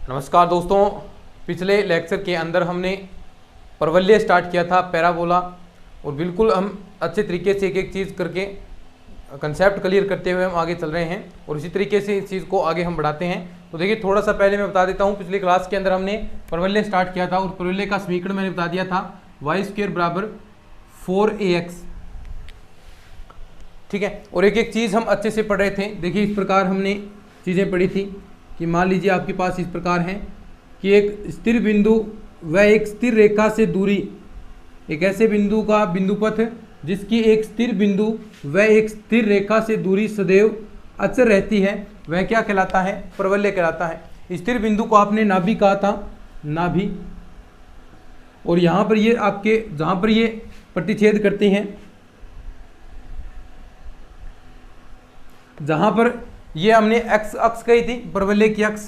नमस्कार दोस्तों, पिछले लेक्चर के अंदर हमने परवलय स्टार्ट किया था, पैराबोला, और बिल्कुल हम अच्छे तरीके से एक एक चीज़ करके कंसेप्ट क्लियर करते हुए हम आगे चल रहे हैं और इसी तरीके से इस चीज़ को आगे हम बढ़ाते हैं। तो देखिए, थोड़ा सा पहले मैं बता देता हूँ, पिछले क्लास के अंदर हमने परवलय स्टार्ट किया था और परवलय का समीकरण मैंने बता दिया था y² बराबर 4ax। ठीक है, और एक एक चीज़ हम अच्छे से पढ़ रहे थे। देखिए, इस प्रकार हमने चीज़ें पढ़ी थी कि मान लीजिए आपके पास इस प्रकार है कि एक स्थिर बिंदु व एक स्थिर रेखा से दूरी, एक ऐसे बिंदु का बिंदुपथ जिसकी एक स्थिर बिंदु व एक स्थिर रेखा से दूरी सदैव अचर रहती है, वह क्या कहलाता है? परवलय कहलाता है। स्थिर बिंदु को आपने नाभि कहा था, नाभि, और यहाँ पर ये आपके जहाँ पर ये प्रतिच्छेद करते हैं, जहाँ पर ये हमने एक्स अक्ष कही थी, परवलय की अक्ष,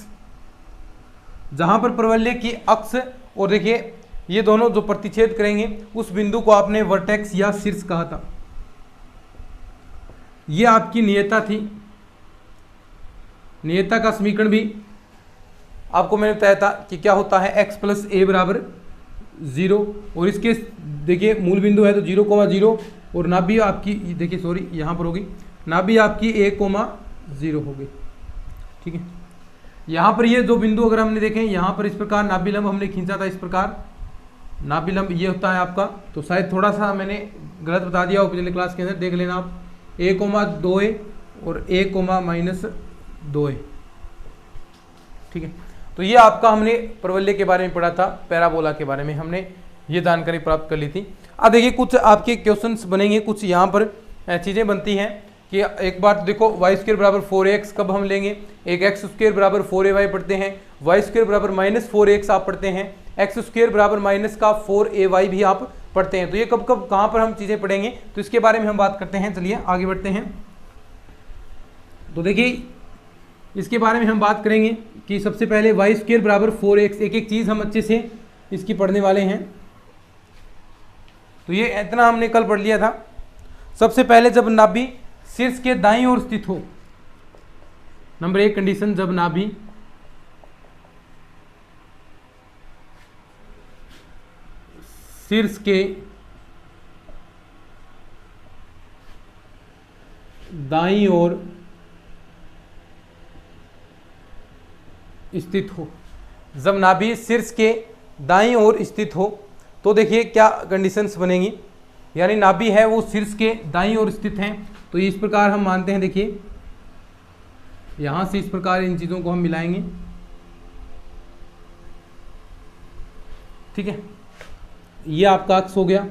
जहाँ पर परवलय की अक्ष और देखिए ये दोनों जो प्रतिच्छेद करेंगे उस बिंदु को आपने वर्टेक्स या शीर्ष कहा था। ये आपकी नियता थी। नियता का समीकरण भी आपको मैंने बताया था कि क्या होता है, x प्लस ए बराबर 0, और इसके देखिए मूल बिंदु है तो 0,0 और नाभि आपकी देखिए सॉरी यहाँ पर होगी, नाभि आपकी 1,0 होगी। ठीक है, यहाँ पर ये दो बिंदु अगर हमने देखें, यहाँ पर इस प्रकार नाभि लंब हमने खींचा था, इस प्रकार नाभि लंब ये होता है आपका, तो शायद थोड़ा सा मैंने गलत बता दिया हो पिछले क्लास के अंदर, देख लेना आप, 1,2a और 1,-2a। ठीक है, तो ये आपका हमने परवलय के बारे में पढ़ा था, पैराबोला के बारे में हमने ये जानकारी प्राप्त कर ली थी। अब देखिए कुछ आपके क्वेश्चंस बनेंगे, कुछ यहाँ पर चीज़ें बनती हैं कि एक बार देखो y² बराबर 4ax कब हम लेंगे, एक x² बराबर 4ay पढ़ते हैं, y² बराबर -4ax आप पढ़ते हैं, x² बराबर माइनस का 4ay भी आप पढ़ते हैं। तो ये कब कब कहाँ पर हम चीज़ें पढ़ेंगे, तो इसके बारे में हम बात करते हैं। चलिए आगे बढ़ते हैं। तो देखिए इसके बारे में हम बात करेंगे कि सबसे पहले y² बराबर 4ax, एक एक चीज़ हम अच्छे से इसकी पढ़ने वाले हैं। तो ये इतना हमने कल पढ़ लिया था। सबसे पहले जब नाभि शीर्ष के दाईं ओर स्थित हो, नंबर 1 कंडीशन, जब नाभि शीर्ष के दाईं ओर स्थित हो, जब नाभि शीर्ष के दाईं ओर स्थित हो तो देखिए क्या कंडीशंस बनेंगी, यानी नाभि है वो शीर्ष के दाईं ओर स्थित हैं। तो इस प्रकार हम मानते हैं, देखिए यहां से इस प्रकार इन चीज़ों को हम मिलाएंगे। ठीक है, ये आपका अक्ष हो गया।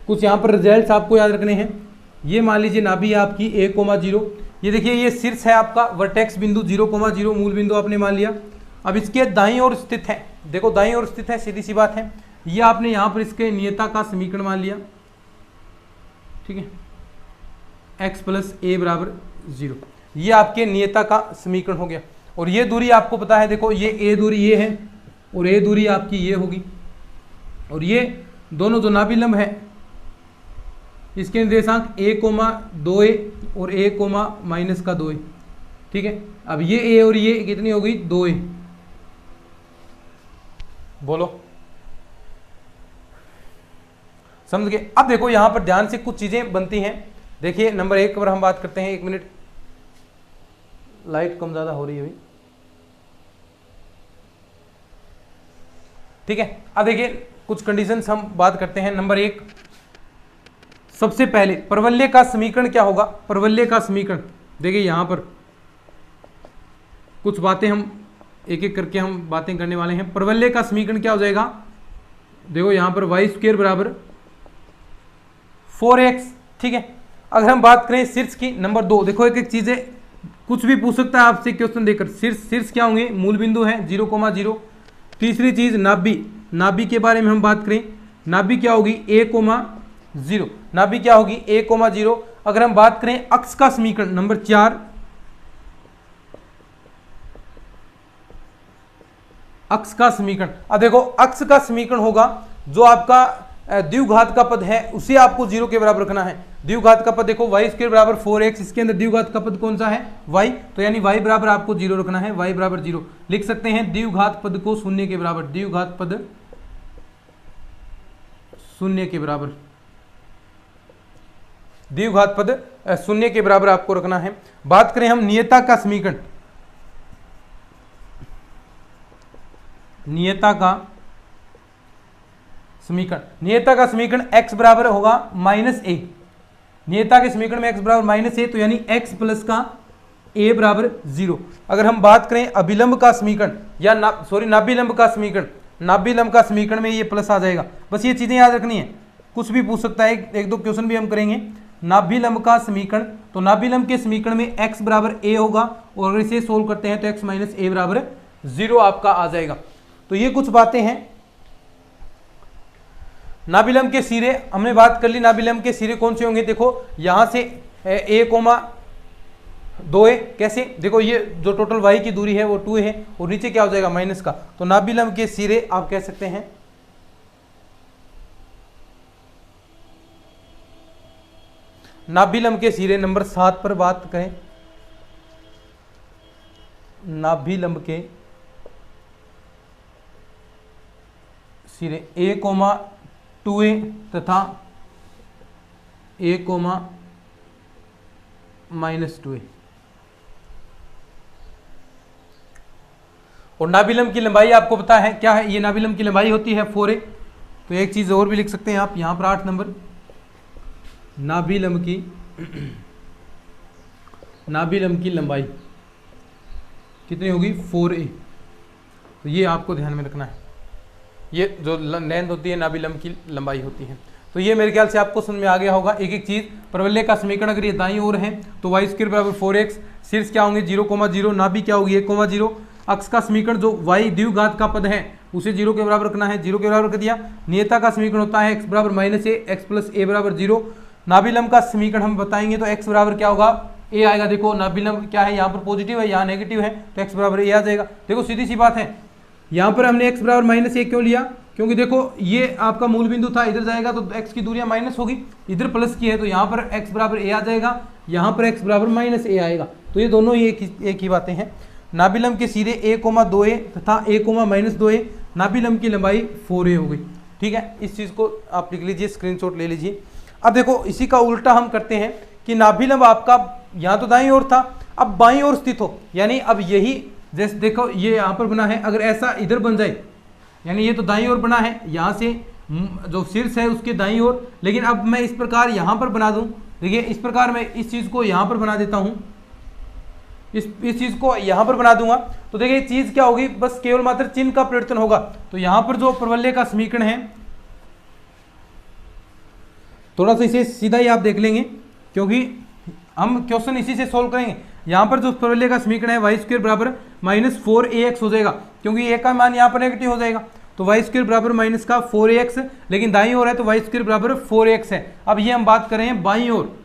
कुछ यहाँ पर रिजल्ट्स आपको याद रखने हैं। ये मान लीजिए नाभि है आपकी 1,0, ये देखिए ये शीर्ष है आपका, वर्टेक्स बिंदु 0,0 मूल बिंदु आपने मान लिया। अब इसके दाईं ओर स्थित है, देखो दाईं ओर स्थित है, सीधी सी बात है, ये आपने यहाँ पर इसके नियता का समीकरण मान लिया। ठीक है, x प्लस ए बराबर 0, ये आपके नियता का समीकरण हो गया। और ये दूरी आपको पता है, देखो ये ए दूरी ये है और ए दूरी आपकी ये होगी, और ये दोनों जो नाभि लंब है इसके निर्देशांक 1,2a और 1,-2a। ठीक है, अब ये a और ये कितनी होगी, 2a। बोलो समझ गए? अब देखो यहां पर ध्यान से कुछ चीजें बनती हैं। देखिए नंबर 1 पर हम बात करते हैं, 1 मिनट, लाइट कम ज्यादा हो रही है अभी। ठीक है, अब देखिए कुछ कंडीशंस हम बात करते हैं। नंबर 1, सबसे पहले परवलय का समीकरण क्या होगा? परवलय का समीकरण देखिए यहां पर कुछ बातें हम एक एक करके हम बातें करने वाले हैं। परवलय का समीकरण क्या हो जाएगा? देखो यहां पर y² बराबर 4ax। ठीक है, अगर हम बात करें शीर्ष की, नंबर 2, देखो एक एक चीजें कुछ भी पूछ सकता है आपसे क्वेश्चन देकर। शीर्ष क्या होंगे? मूल बिंदु है 0,0। तीसरी चीज नाभि, नाभि के बारे में हम बात करें, नाभि क्या होगी? 1,0, नाभि क्या होगी? 1,0। अगर हम बात करें अक्ष का समीकरण, नंबर 4, अक्ष का समीकरण। अब देखो अक्ष का समीकरण होगा जो आपका द्विघात का पद है उसे आपको 0 के बराबर रखना है। द्विघात का पद देखो y स्क्वायर बराबर 4x, इसके अंदर द्विघात का पद कौन सा है y, तो यानी y बराबर आपको 0 रखना है, y बराबर 0 लिख सकते हैं। द्विघात पद को शून्य के बराबर, द्विघात पद शून्य के बराबर, द्विघात पद शून्य के बराबर आपको रखना है। बात करें हम नियता का समीकरण, नियता का समीकरण, नियता का समीकरण x बराबर होगा -a, नियता के समीकरण में x बराबर -a, तो यानी x प्लस का a बराबर 0। अगर हम बात करें अभिलंब का समीकरण या नाभिलंब का समीकरण, नाभिलंब का समीकरण में ये प्लस आ जाएगा। बस ये चीजें याद रखनी है, कुछ भी पूछ सकता है, एक दो क्वेश्चन भी हम करेंगे। नाभिलंब का समीकरण, तो नाभिलंब के समीकरण में x बराबर a होगा, और अगर इसे सोल्व करते हैं तो x माइनस a बराबर 0 आपका आ जाएगा। तो ये कुछ बातें हैं। नाभिलंब के सिरे हमने बात कर ली, नाभिलंब के सिरे कौन से होंगे, देखो यहां से a,2a, कैसे देखो ये जो टोटल y की दूरी है वो 2 है, और नीचे क्या हो जाएगा माइनस का, तो नाभिलंब के सिरे आप कह सकते हैं नाभिलंब के सिरे नंबर 7 पर बात करें, नाभिलंब के सिरे a, 2a तथा a, -2a, और नाभिलंब की लंबाई आपको पता है क्या है, ये नाभिलंब की लंबाई होती है 4a। तो एक चीज और भी लिख सकते हैं आप यहां पर 8 नंबर, नाभिलंब की लंबाई कितनी होगी 4a। तो ये आपको ध्यान में रखना है, ये जो लेंथ होती है नाभिलंब की लंबाई होती है। तो ये मेरे ख्याल से आपको समझ में आ गया होगा। एक एक चीज, परवलय का समीकरण अगर ये दाईं ओर है तो y स्क्वायर बराबर 4x, शीर्ष क्या होंगे 0,0, नाभि क्या होगी 1,0, अक्ष का समीकरण जो y द्विघात का पद है उसे 0 के बराबर रखना है, 0 के बराबर कर दिया। नियता का समीकरण होता है x बराबर -a, x प्लस a बराबर 0। नाभिलंब का समीकरण हम बताएंगे तो x बराबर क्या होगा a आएगा। देखो नाभिलंब क्या है, यहाँ पर पॉजिटिव है, यहाँ नेगेटिव है, तो x बराबर a आ जाएगा। देखो सीधी सी बात है, यहाँ पर हमने x बराबर -a क्यों लिया, क्योंकि देखो ये आपका मूल बिंदु था, इधर जाएगा तो x की दूरियां माइनस होगी, इधर प्लस की है तो यहाँ पर x बराबर a आ जाएगा, यहाँ पर x बराबर -a आएगा। तो ये दोनों ही एक ही बातें हैं। नाभिलंब के सिरे a, 2a तथा a, -2a, नाभिलंब की लंबाई 4a हो गई। ठीक है, इस चीज़ को आप लिख लीजिए, स्क्रीनशॉट ले लीजिए। अब देखो इसी का उल्टा हम करते हैं कि नाभिलंब आपका यहाँ तो दाईं ओर था, अब बाईं ओर स्थित हो, यानी अब यही जैसे देखो ये यहाँ पर बना है, अगर ऐसा इधर बन जाए, यानी ये तो दाईं ओर बना है, यहाँ से जो शीर्ष है उसके दाईं ओर, लेकिन अब मैं इस प्रकार यहाँ पर बना दूँ, देखिए इस प्रकार मैं इस चीज़ को यहाँ पर बना देता हूँ, इस चीज़ को यहाँ पर बना दूंगा, तो देखिए चीज़ क्या होगी, बस केवल मात्र चिन्ह का परिवर्तन होगा। तो यहाँ पर जो परवलय का समीकरण है, थोड़ा सा इसे सीधा ही आप देख लेंगे क्योंकि हम क्वेश्चन इसी से सोल्व करेंगे। यहाँ पर जो परवलय का समीकरण है y स्क्वायर बराबर -4ax हो जाएगा, क्योंकि a का मान यहाँ पर नेगेटिव हो जाएगा, तो y स्क्वायर बराबर माइनस का 4ax, लेकिन दाईं ओर है तो y स्क्वायर बराबर 4x है। अब ये हम बात करें बाईं ओर,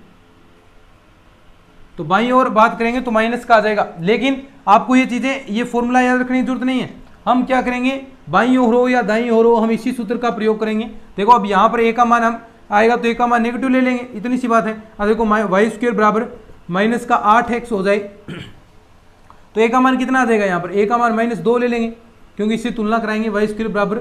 तो बाईं ओर बात करेंगे तो माइनस का आ जाएगा, लेकिन आपको ये चीज़ें, ये फॉर्मूला याद रखने की जरूरत नहीं है। हम क्या करेंगे, बाईं ओर हो या दाईं ओर हो, हम इसी सूत्र का प्रयोग करेंगे। देखो अब यहाँ पर a का मान हम आएगा तो a का मान नेगेटिव ले लेंगे, इतनी सी बात है। अब देखो y स्क्वायर बराबर माइनस का 8x हो जाए तो a का मान कितना आ जाएगा, यहाँ पर a का मान -2 ले लेंगे, क्योंकि इससे तुलना कराएंगे y स्क्वायर बराबर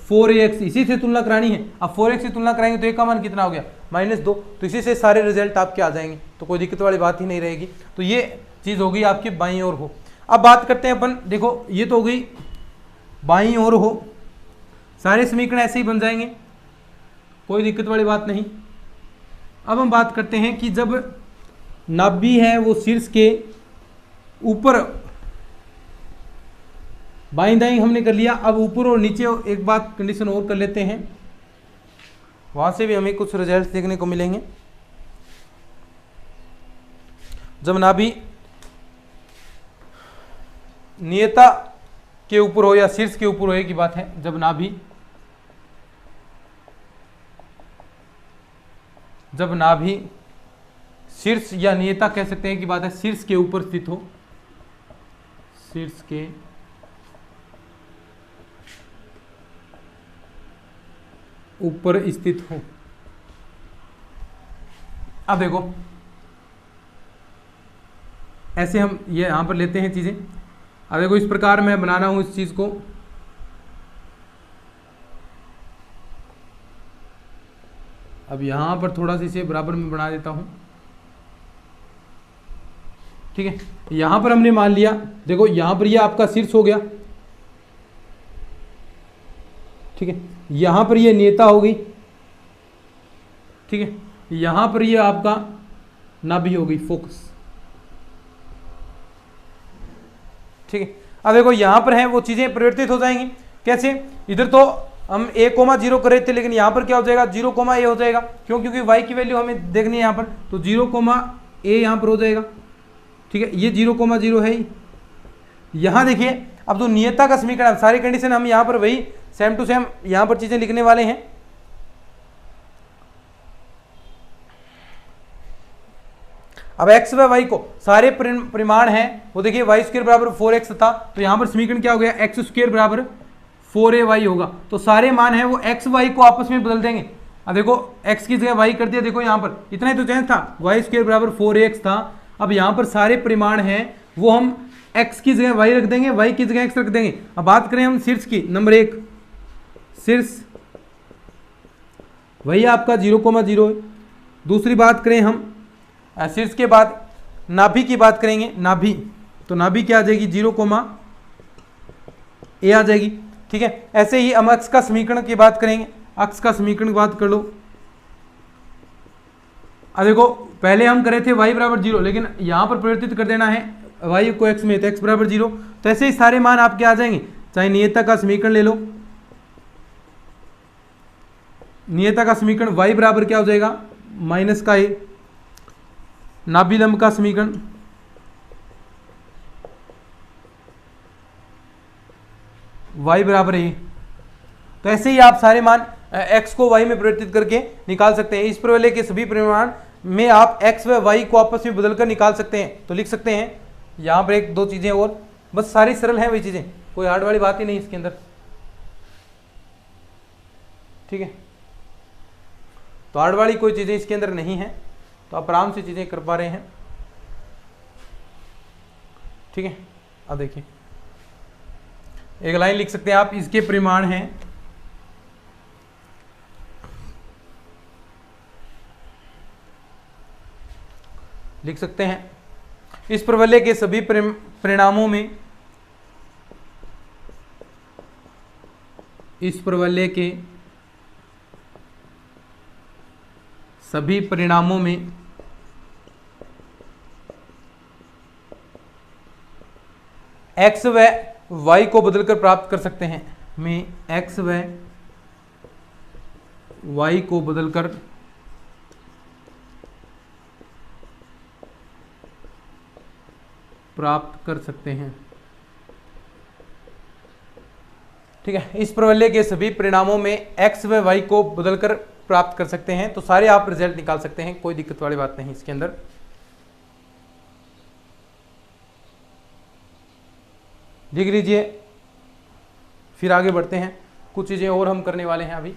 4ax, इसी से तुलना करानी है। अब 4x से तुलना कराएंगे तो a का मान कितना हो गया -2, तो इसी से सारे रिजल्ट आपके आ जाएंगे, तो कोई दिक्कत वाली बात ही नहीं रहेगी। तो ये चीज़ होगी आपकी बाईं ओर हो। अब बात करते हैं अपन, देखो ये तो हो गई बाईं ओर हो, सारे समीकरण ऐसे ही बन जाएंगे, कोई दिक्कत वाली बात नहीं। अब हम बात करते हैं कि जब नाभि है वो शीर्ष के ऊपर, बाईं दाईं हमने कर लिया, अब ऊपर और नीचे एक बात कंडीशन और कर लेते हैं, वहां से भी हमें कुछ रिजल्ट देखने को मिलेंगे। जब नाभि नियता के ऊपर हो या शीर्ष के ऊपर हो, की बात है, जब नाभि शीर्ष या नियता कह सकते हैं कि बात है, शीर्ष के ऊपर स्थित हो, शीर्ष के ऊपर स्थित हो, अब देखो ऐसे हम ये यहाँ पर लेते हैं चीज़ें। अब देखो इस प्रकार मैं बना रहा हूँ इस चीज़ को। अब यहाँ पर थोड़ा सा इसे बराबर में बना देता हूँ, ठीक है। यहाँ पर हमने मान लिया, देखो यहाँ पर ये आपका शीर्ष हो गया, ठीक है। यहाँ पर ये नेता हो गई, ठीक है। यहाँ पर ये आपका नाभि हो गई, फोकस, ठीक है। अब देखो यहाँ पर है वो चीज़ें परिवर्तित हो जाएंगी। कैसे? इधर तो हम a,0 कर रहे थे, लेकिन यहाँ पर क्या हो जाएगा 0,a हो जाएगा। क्यों? क्योंकि y की वैल्यू हमें देखनी है यहाँ पर, तो 0,a यहाँ पर हो जाएगा, ठीक है। ये 0,0 है ही। यहाँ देखिए अब तो नियता का समीकरण, सारी कंडीशन हम यहाँ पर वही सेम टू सेम यहाँ पर चीज़ें लिखने वाले हैं। अब x व y को सारे परिमाण हैं वो देखिए y² बराबर 4x था, तो यहाँ पर समीकरण क्या हो गया x² बराबर 4ay होगा। तो सारे मान हैं वो x y को आपस में बदल देंगे। अब देखो x की जगह y कर दिया, देखो यहाँ पर इतना ही तो चेंज था, y² बराबर 4ax था। अब यहाँ पर सारे परिमाण हैं वो हम x की जगह y रख देंगे, y की जगह x रख देंगे। अब बात करें हम शीर्ष की, नंबर 1 शीर्ष वही आपका 0,0 है। दूसरी बात करें हम शीर्ष के बाद नाभि की बात करेंगे, नाभि, तो नाभि क्या आ जाएगी 0,a आ जाएगी, ठीक है। ऐसे ही हम अक्ष का समीकरण की बात करेंगे, अक्ष का समीकरण की बात कर लो। अब देखो पहले हम करे थे y बराबर 0, लेकिन यहाँ पर परिवर्तित कर देना है y को x में, तो x बराबर 0। तो ऐसे ही सारे मान आपके आ जाएंगे। चाहे नियता का समीकरण ले लो, नियता का समीकरण y बराबर क्या हो जाएगा माइनस का a, नाभिलंब का समीकरण y बराबर a। तो ऐसे ही आप सारे मान x को y में परिवर्तित करके निकाल सकते हैं। इस प्रवलय के सभी परिमाण में आप x व y को आपस में बदलकर निकाल सकते हैं। तो लिख सकते हैं यहाँ पर एक दो चीजें और, बस सारी सरल हैं वही चीजें, कोई हार्ड वाली बात ही नहीं इसके अंदर, ठीक है। तो हार्ड वाली कोई चीजें इसके अंदर नहीं है, तो आप आराम से चीजें कर पा रहे हैं, ठीक है। अब देखिए एक लाइन लिख सकते हैं आप, इसके परिमाण हैं लिख सकते हैं इस प्रवलय के सभी परिणामों में, इस प्रवलय के सभी परिणामों में x व y को बदलकर प्राप्त कर सकते हैं। में x व y को बदलकर प्राप्त कर सकते हैं, ठीक है। इस प्रवलय के सभी परिणामों में x व y को बदलकर प्राप्त कर सकते हैं, तो सारे आप रिजल्ट निकाल सकते हैं, कोई दिक्कत वाली बात नहीं इसके अंदर। लिख लीजिए, फिर आगे बढ़ते हैं। कुछ चीजें और हम करने वाले हैं, अभी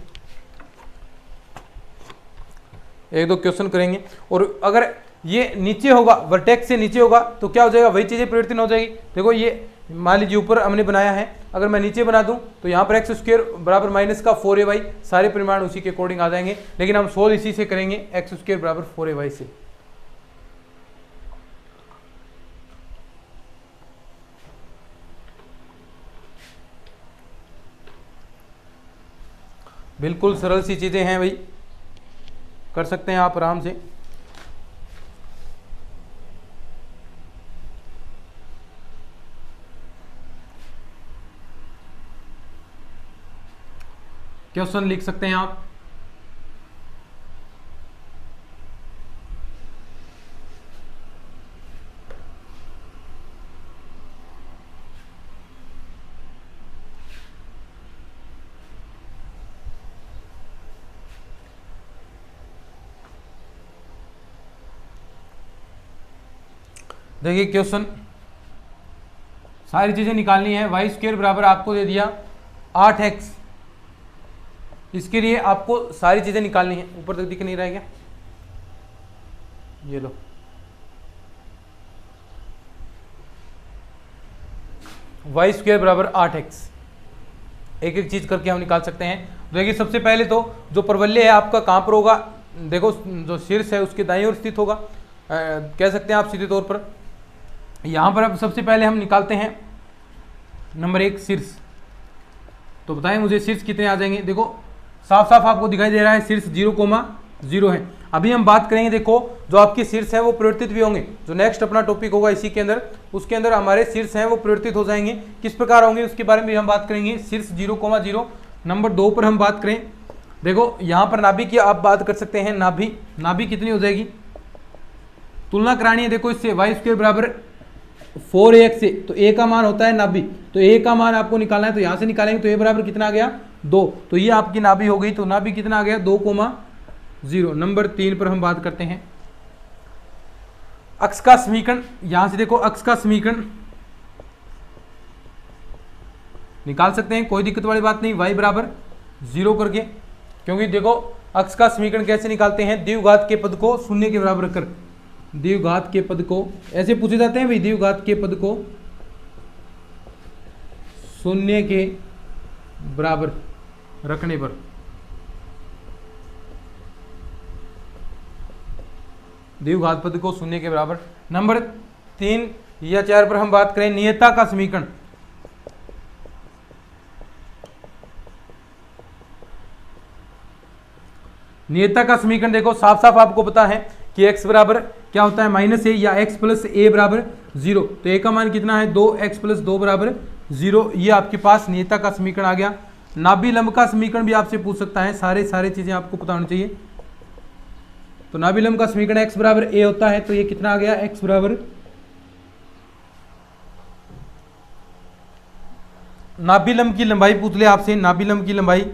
एक दो क्वेश्चन करेंगे। और अगर ये नीचे होगा, वर्टेक्स से नीचे होगा, तो क्या हो जाएगा वही चीजें परिवर्तन हो जाएगी। देखो ये मान लीजिए ऊपर हमने बनाया है, अगर मैं नीचे बना दूं तो यहाँ पर x² बराबर माइनस का 4ay, सारे परिमाण उसी के अकॉर्डिंग आ जाएंगे। लेकिन हम सोल्व इसी से करेंगे, x² बराबर 4ay से। बिल्कुल सरल सी चीजें हैं भाई, कर सकते हैं आप आराम से। क्वेश्चन लिख सकते हैं आप। देखिए क्वेश्चन, सारी चीजें निकालनी है। y² बराबर आपको दे दिया 8x, इसके लिए आपको सारी चीजें निकालनी है। ऊपर तक दिख नहीं रहा है क्या? ये लो, वाई स्क्वायर बराबर 8x। एक एक चीज करके हम निकाल सकते हैं। देखिए सबसे पहले तो जो परवलय है आपका कहाँ पर होगा, देखो जो शीर्ष है उसके दाईं ओर स्थित होगा, कह सकते हैं आप सीधे तौर पर। यहाँ पर अब सबसे पहले हम निकालते हैं नंबर 1 शीर्ष। तो बताएं मुझे शीर्ष कितने आ जाएंगे। देखो साफ साफ आपको दिखाई दे रहा है शीर्ष 0,0 है। अभी हम बात करेंगे, देखो जो आपके शीर्ष है वो परिवर्तित भी होंगे। जो नेक्स्ट अपना टॉपिक होगा इसी के अंदर, उसके अंदर हमारे शीर्ष हैं वो परिवर्तित हो जाएंगे। किस प्रकार होंगे उसके बारे में भी हम बात करेंगे। शीर्ष 0,0। नंबर 2 पर हम बात करें, देखो यहाँ पर नाभि की आप बात कर सकते हैं। नाभि कितनी हो जाएगी, तुलना करानी है। देखो इससे वाई स्क्वायर बराबर 4ax से, तो a का मान होता है नाभि, तो a का मान आपको निकालना है। तो यहाँ से निकालेंगे तो a बराबर कितना आ गया 2, तो ये आपकी नाभि हो गई। तो नाभि कितना आ गया 2,0। नंबर 3 पर हम बात करते हैं अक्ष का समीकरण। यहां से देखो अक्ष का समीकरण निकाल सकते हैं, कोई दिक्कत वाली बात नहीं। y बराबर 0 करके, क्योंकि देखो अक्ष का समीकरण कैसे निकालते हैं, द्विघात के पद को शून्य के बराबर रखकर। द्विघात के पद को ऐसे पूछे जाते हैं भाई, द्विघात के पद को शून्य के बराबर रखने पर। द्विघात पद को शून्य के बराबर। नंबर 3 या 4 पर हम बात करें नियता का समीकरण। नियता का समीकरण देखो साफ साफ आपको पता है कि x बराबर क्या होता है -a या x प्लस a बराबर 0। तो a का मान कितना है 2x प्लस 2 बराबर 0। ये आपके पास नियता का समीकरण आ गया। नाभि लंब का समीकरण भी आपसे पूछ सकता है, सारे चीजें आपको पता होनी चाहिए। तो नाभि लंब का समीकरण x बराबर a होता है, तो ये कितना आ गया x बराबर, नाभि लंब की लंबाई पूछ ले आपसे। नाभि लंब की लंबाई,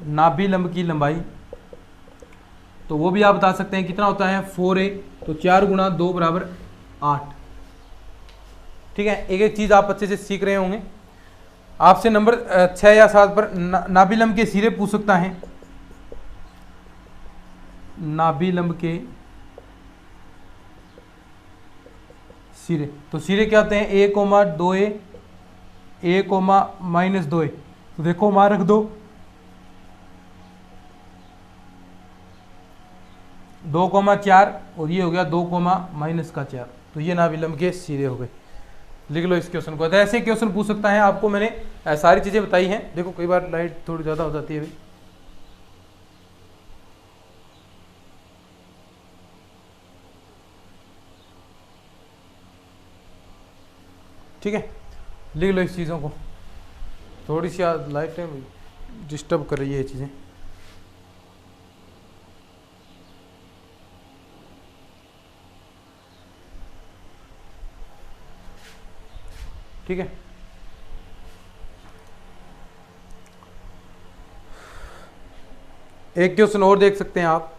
नाभि लंब की लंबाई तो वो भी आप बता सकते हैं कितना होता है 4a। तो 4 गुणा 2 बराबर 8। ठीक है, एक एक चीज आप अच्छे से सीख रहे होंगे। आपसे नंबर 6 या 7 पर नाभि लंब के सिरे पूछ सकता है। नाभि लंब के सिरे, तो सिरे क्या होते हैं a, 2a, a, -2a। तो देखो वहां रख दो 2,4 और ये हो गया 2,-4। तो ये नाभि लंब के सिरे हो गए। लिख लो इस क्वेश्चन को। तो ऐसे क्वेश्चन पूछ सकता है, आपको मैंने सारी चीजें बताई हैं। देखो कई बार लाइट थोड़ी ज्यादा हो जाती है भाई। ठीक है, लिख लो इस चीज़ों को। थोड़ी सी लाइट डिस्टर्ब कर रही है ये चीज़ें। ठीक है, एक क्वेश्चन और देख सकते हैं आप।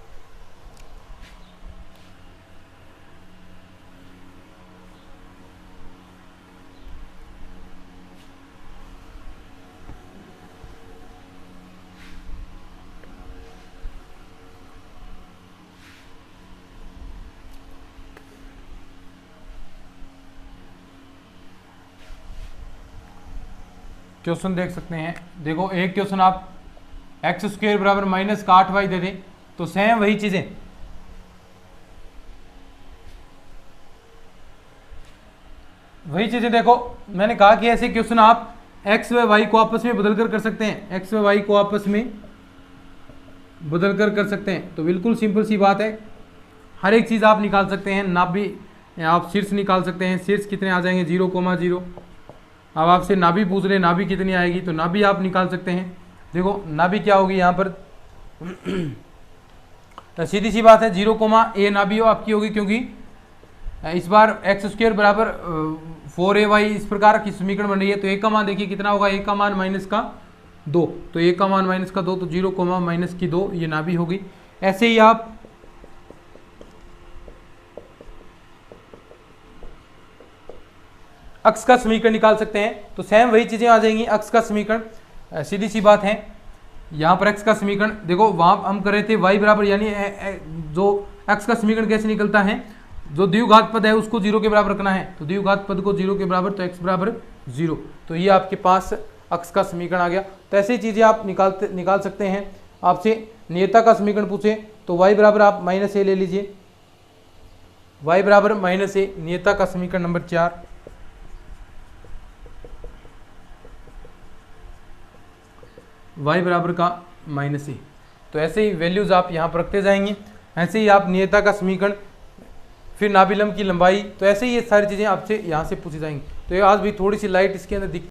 क्वेश्चन देख सकते हैं। देखो एक क्वेश्चन आप एक्स स्क्वायर बराबर -8y दे दें, तो सेम वही चीजें देखो मैंने कहा कि ऐसे क्वेश्चन आप एक्स व वाई को आपस में बदल कर सकते हैं। एक्स व वाई को आपस में बदल कर सकते हैं। तो बिल्कुल सिंपल सी बात है, हर एक चीज़ आप निकाल सकते हैं। नाभि आप शीर्ष निकाल सकते हैं। शीर्ष कितने आ जाएंगे 0,0। अब आपसे नाभि पूछ रहे, नाभि कितनी आएगी, तो नाभि आप निकाल सकते हैं। देखो नाभि क्या होगी यहाँ पर सीधी सी बात है 0,a नाभि हो आपकी होगी, क्योंकि इस बार एक्स स्क्वायर बराबर 4ay इस प्रकार की समीकरण बन रही है। तो a का मान देखिए कितना होगा, a का मान -2, तो a का मान -2 तो 0,-2 ये नाभि होगी। ऐसे ही आप अक्ष का समीकरण निकाल सकते हैं। तो सेम वही चीजें आ जाएंगी। अक्ष का समीकरण सीधी सी बात है, यहाँ पर x का समीकरण देखो, वहाँ हम कर रहे थे y बराबर, यानी जो x का समीकरण कैसे निकलता है, जो द्विघात पद है उसको 0 के बराबर रखना है, तो द्विघात पद को 0 के बराबर, तो x बराबर 0, तो ये आपके पास x का समीकरण आ गया। तो ऐसी चीज़ें आप निकाल सकते हैं। आपसे नियता का समीकरण पूछे तो y बराबर आप -a ले लीजिए, y बराबर -a, नियता का समीकरण नंबर 4। y बराबर का -a, तो ऐसे ही वैल्यूज आप यहाँ पर रखते जाएंगे। ऐसे ही आप नियता का समीकरण, फिर नाभिलंब की लंबाई, तो ऐसे ही ये सारी चीज़ें आपसे यहाँ से पूछी जाएंगी। तो ये आज भी थोड़ी सी लाइट इसके अंदर दिख